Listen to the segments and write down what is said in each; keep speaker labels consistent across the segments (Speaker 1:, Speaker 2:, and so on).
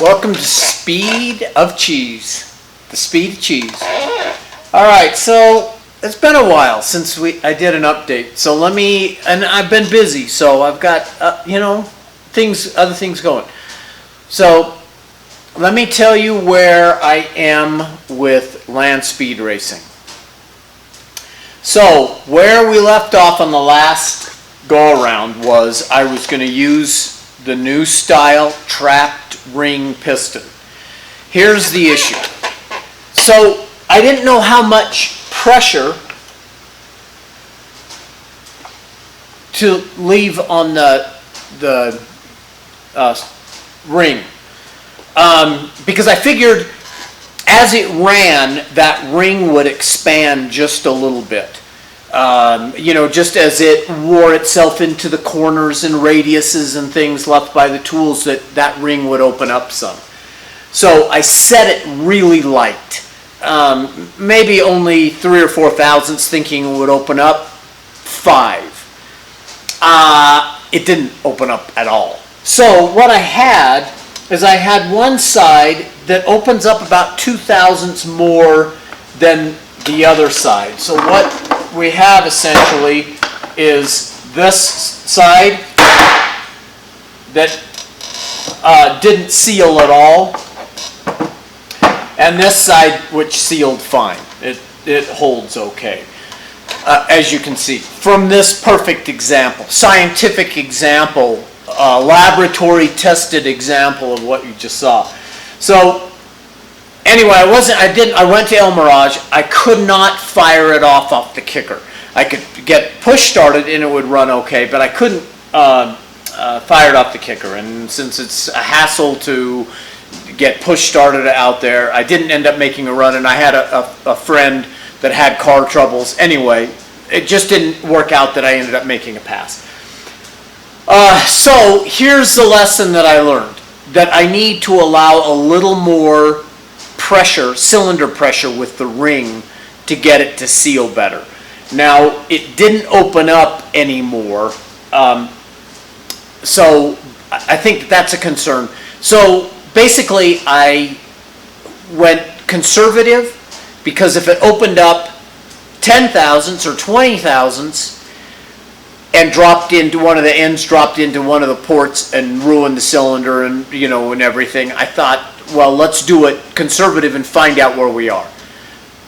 Speaker 1: Welcome to Speed of Cheese. The Speed of Cheese. Alright, so it's been a while since I did an update. So let me, and I've been busy, so I've got, other things going. So let me tell you where I am with land speed racing. So where we left off on the last go around was I was going to use the new style trapped ring piston. Here's the issue. So I didn't know how much pressure to leave on the ring, because I figured as it ran, that ring would expand just a little bit. Just as it wore itself into the corners and radiuses and things left by the tools, that ring would open up some. So I set it really light, maybe only 3 or 4 thousandths, thinking it would open up 5. It didn't open up at all. So what I had is I had one side that opens up about 2 thousandths more than the other side. So what we have essentially is this side that didn't seal at all, and this side which sealed fine. It holds okay, as you can see from this perfect example, scientific example, laboratory tested example of what you just saw. So anyway, I went to El Mirage. I could not fire it off the kicker. I could get push started and it would run okay, but I couldn't fire it off the kicker. And since it's a hassle to get push started out there, I didn't end up making a run, and I had a friend that had car troubles. Anyway, it just didn't work out that I ended up making a pass. So here's the lesson that I learned, that I need to allow a little more pressure, cylinder pressure with the ring to get it to seal better. Now, it didn't open up anymore, so I think that's a concern. So basically I went conservative, because if it opened up 10 thousandths or 20 thousandths and dropped into one of the ends, dropped into one of the ports and ruined the cylinder and and everything, I thought, well, let's do it conservative and find out where we are.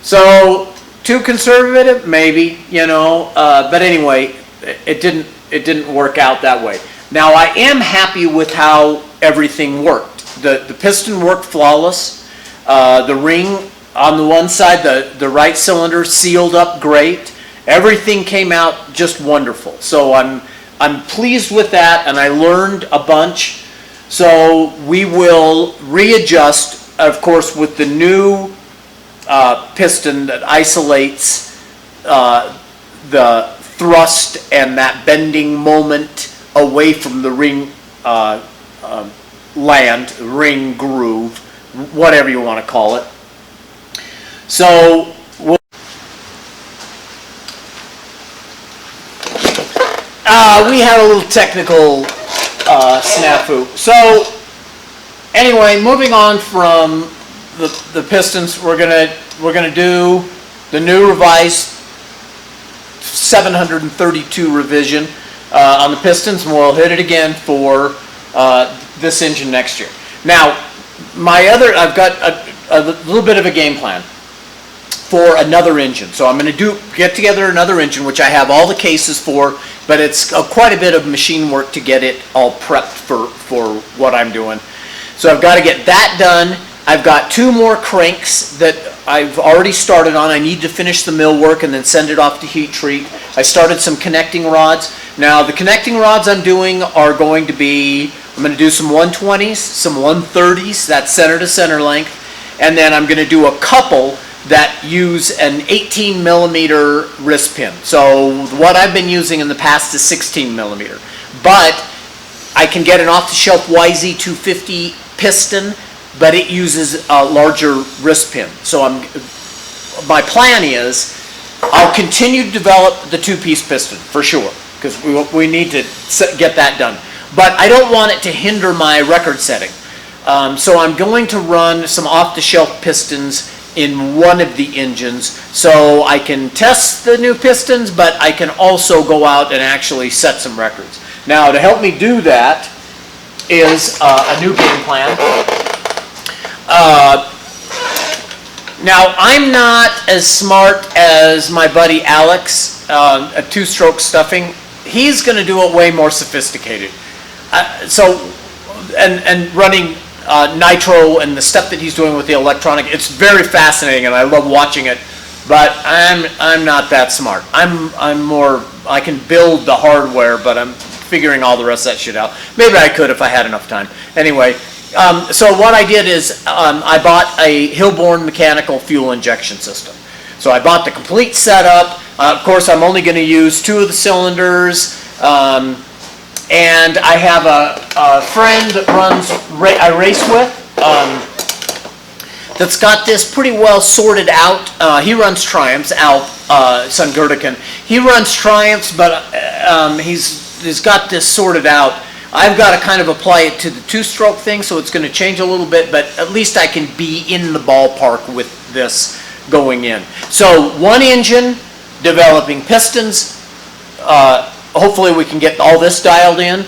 Speaker 1: So too conservative, maybe, but anyway, it didn't work out that way. Now I am happy with how everything worked. The piston worked flawless. The ring on the one side, the right cylinder, sealed up great. Everything came out just wonderful. So I'm pleased with that, and I learned a bunch. So we will readjust, of course, with the new piston that isolates the thrust and that bending moment away from the ring ring groove, whatever you want to call it. So we had a little technical snafu. So anyway, moving on from the pistons, we're gonna do the new revised 732 revision on the pistons, and we'll hit it again for this engine next year. Now, I've got a little bit of a game plan for another engine. So I'm going to get together another engine, which I have all the cases for, but it's quite a bit of machine work to get it all prepped for what I'm doing. So I've got to get that done. I've got 2 more cranks that I've already started on. I need to finish the mill work and then send it off to heat treat. I started some connecting rods. Now the connecting rods I'm doing are going to be, I'm going to do some 120s, some 130s, that's center to center length, and then I'm going to do a couple that use an 18 millimeter wrist pin. So what I've been using in the past is 16 millimeter, but I can get an off-the-shelf YZ250 piston, but it uses a larger wrist pin. So my plan is I'll continue to develop the 2-piece piston for sure, because we need to get that done. But I don't want it to hinder my record setting. So I'm going to run some off-the-shelf pistons in one of the engines, so I can test the new pistons, but I can also go out and actually set some records. Now, to help me do that is a new game plan. Now, I'm not as smart as my buddy Alex at two-stroke stuffing. He's going to do it way more sophisticated. And running nitro and the stuff that he's doing with the electronic, it's very fascinating and I love watching it, but I'm not that smart. I'm more, I can build the hardware, but I'm figuring all the rest of that shit out. Maybe I could if I had enough time. Anyway, so what I did is I bought a Hillborn mechanical fuel injection system. So I bought the complete setup. Of course, I'm only going to use 2 of the cylinders. And I have a friend that I race with that's got this pretty well sorted out. He runs Triumphs, Sungurtican. He runs Triumphs, but he's got this sorted out. I've got to kind of apply it to the two-stroke thing, so it's going to change a little bit, but at least I can be in the ballpark with this going in. So one engine, developing pistons. Hopefully we can get all this dialed in.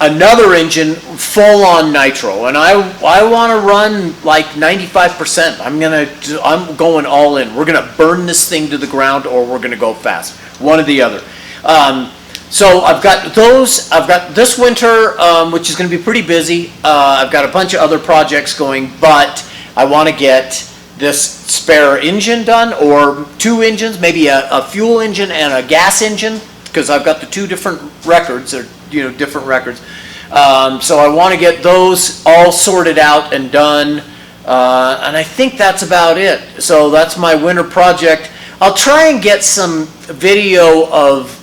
Speaker 1: Another engine, full on nitro, and I want to run like 95%. I'm going all in. We're gonna burn this thing to the ground, or we're gonna go fast. One or the other. So I've got those. I've got this winter, which is going to be pretty busy. I've got a bunch of other projects going, but I want to get this spare engine done, or 2 engines, maybe a fuel engine and a gas engine, because I've got the 2 different records, or different records. So I want to get those all sorted out and done, and I think that's about it. So that's my winter project. I'll try and get some video of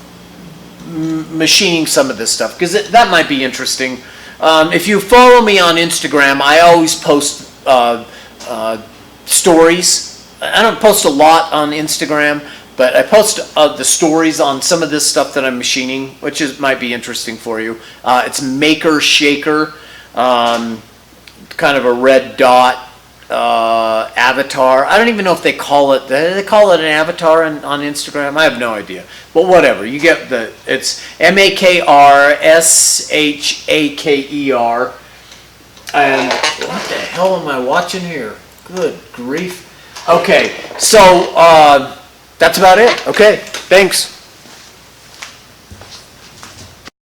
Speaker 1: machining some of this stuff, because that might be interesting. If you follow me on Instagram, I always post stories. I don't post a lot on Instagram, but I post the stories on some of this stuff that I'm machining, which might be interesting for you. It's Maker Shaker, kind of a red dot avatar. I don't even know if they call it, they call it an avatar on Instagram. I have no idea. But whatever, you get it's MakerShaker. And what the hell am I watching here? Good grief. Okay, so that's about it. Okay, thanks.